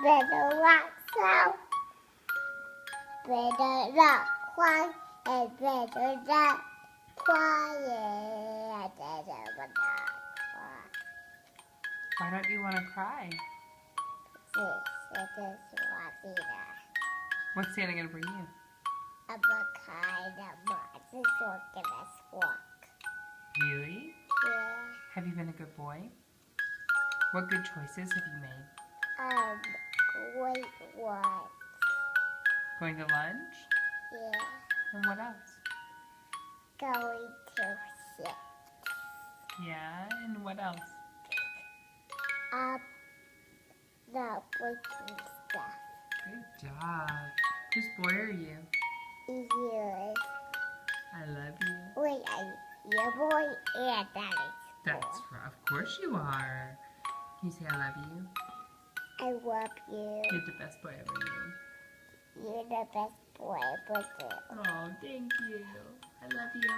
better rock sound, better not quiet, and better not quiet, better not quiet. Why don't you want to cry? This is what it is. What's Santa going to bring you? I'm a kind of monster talking as walk. Really? Yeah. Have you been a good boy? What good choices have you made? Great one. Going to lunch? Yeah. And what else? Going to ship. Yeah, and what else? Not breaking stuff. Good job. Whose boy are you? Yours. I love you. Wait, are you boy and that is That's right. Of course you are. Can you say I love you? I love you. You're the best boy I ever knew. You're the best boy ever. Oh, thank you. I love you.